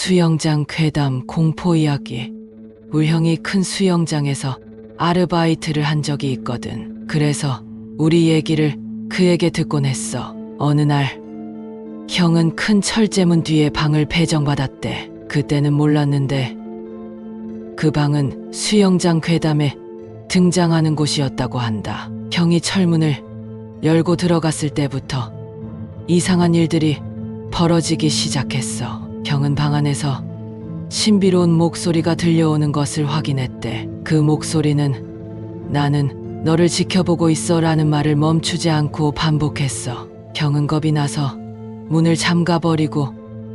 수영장 괴담 공포 이야기. 우리 형이 큰 수영장에서 아르바이트를 한 적이 있거든. 그래서 우리 얘기를 그에게 듣곤 했어. 어느 날 형은 큰 철제문 뒤에 방을 배정받았대. 그때는 몰랐는데 그 방은 수영장 괴담에 등장하는 곳이었다고 한다. 형이 철문을 열고 들어갔을 때부터 이상한 일들이 벌어지기 시작했어. 형은 방 안에서 신비로운 목소리가 들려오는 것을 확인했대. 그 목소리는 나는 너를 지켜보고 있어 라는 말을 멈추지 않고 반복했어. 형은 겁이 나서 문을 잠가버리고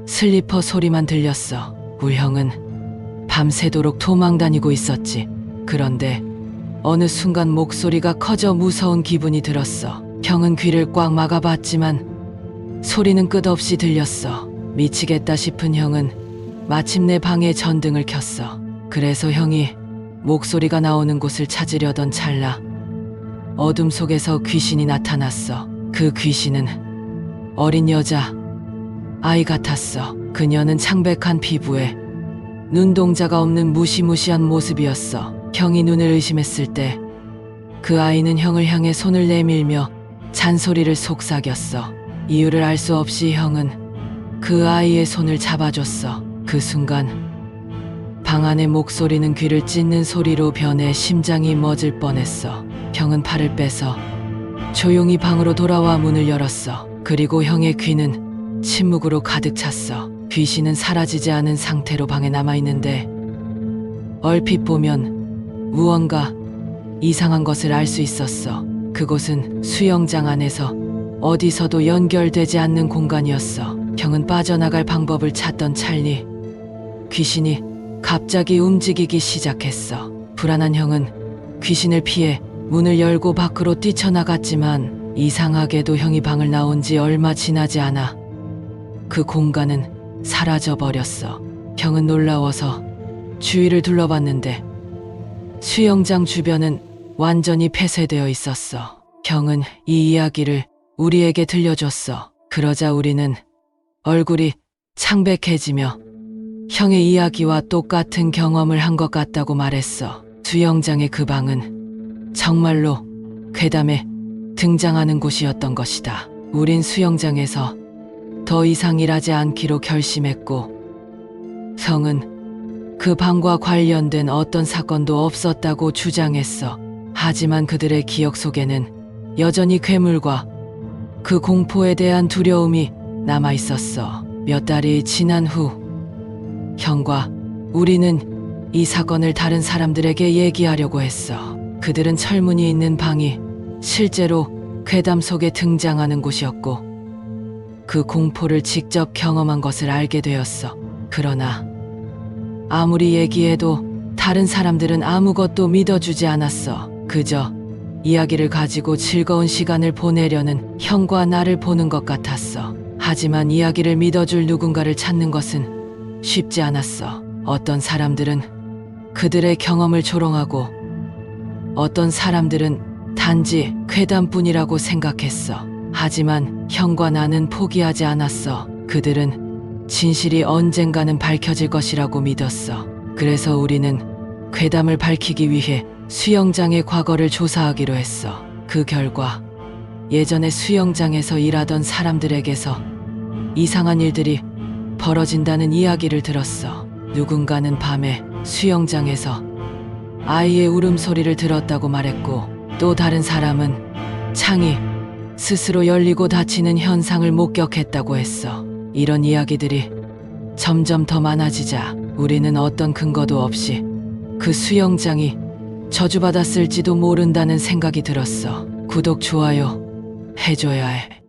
슬리퍼 소리만 들렸어. 우리 형은 밤새도록 도망다니고 있었지. 그런데 어느 순간 목소리가 커져 무서운 기분이 들었어. 형은 귀를 꽉 막아봤지만 소리는 끝없이 들렸어. 미치겠다 싶은 형은 마침내 방에 전등을 켰어. 그래서 형이 목소리가 나오는 곳을 찾으려던 찰나 어둠 속에서 귀신이 나타났어. 그 귀신은 어린 여자 아이 같았어. 그녀는 창백한 피부에 눈동자가 없는 무시무시한 모습이었어. 형이 눈을 의심했을 때 그 아이는 형을 향해 손을 내밀며 잔소리를 속삭였어. 이유를 알 수 없이 형은 그 아이의 손을 잡아줬어. 그 순간 방 안의 목소리는 귀를 찢는 소리로 변해 심장이 멎을 뻔했어. 형은 팔을 빼서 조용히 방으로 돌아와 문을 열었어. 그리고 형의 귀는 침묵으로 가득 찼어. 귀신은 사라지지 않은 상태로 방에 남아있는데 얼핏 보면 무언가 이상한 것을 알 수 있었어. 그곳은 수영장 안에서 어디서도 연결되지 않는 공간이었어. 형은 빠져나갈 방법을 찾던 찰리 귀신이 갑자기 움직이기 시작했어. 불안한 형은 귀신을 피해 문을 열고 밖으로 뛰쳐나갔지만 이상하게도 형이 방을 나온 지 얼마 지나지 않아 그 공간은 사라져버렸어. 형은 놀라워서 주위를 둘러봤는데 수영장 주변은 완전히 폐쇄되어 있었어. 형은 이 이야기를 우리에게 들려줬어. 그러자 우리는 얼굴이 창백해지며 형의 이야기와 똑같은 경험을 한 것 같다고 말했어. 수영장의 그 방은 정말로 괴담에 등장하는 곳이었던 것이다. 우린 수영장에서 더 이상 일하지 않기로 결심했고 형은 그 방과 관련된 어떤 사건도 없었다고 주장했어. 하지만 그들의 기억 속에는 여전히 괴물과 그 공포에 대한 두려움이 남아있었어. 몇 달이 지난 후 형과 우리는 이 사건을 다른 사람들에게 얘기하려고 했어. 그들은 철문이 있는 방이 실제로 괴담 속에 등장하는 곳이었고 그 공포를 직접 경험한 것을 알게 되었어. 그러나 아무리 얘기해도 다른 사람들은 아무것도 믿어주지 않았어. 그저 이야기를 가지고 즐거운 시간을 보내려는 형과 나를 보는 것 같았어. 하지만 이야기를 믿어줄 누군가를 찾는 것은 쉽지 않았어. 어떤 사람들은 그들의 경험을 조롱하고 어떤 사람들은 단지 괴담뿐이라고 생각했어. 하지만 형과 나는 포기하지 않았어. 그들은 진실이 언젠가는 밝혀질 것이라고 믿었어. 그래서 우리는 괴담을 밝히기 위해 수영장의 과거를 조사하기로 했어. 그 결과 예전에 수영장에서 일하던 사람들에게서 이상한 일들이 벌어진다는 이야기를 들었어. 누군가는 밤에 수영장에서 아이의 울음소리를 들었다고 말했고 또 다른 사람은 창이 스스로 열리고 닫히는 현상을 목격했다고 했어. 이런 이야기들이 점점 더 많아지자 우리는 어떤 근거도 없이 그 수영장이 저주받았을지도 모른다는 생각이 들었어. 구독, 좋아요 해줘야 해.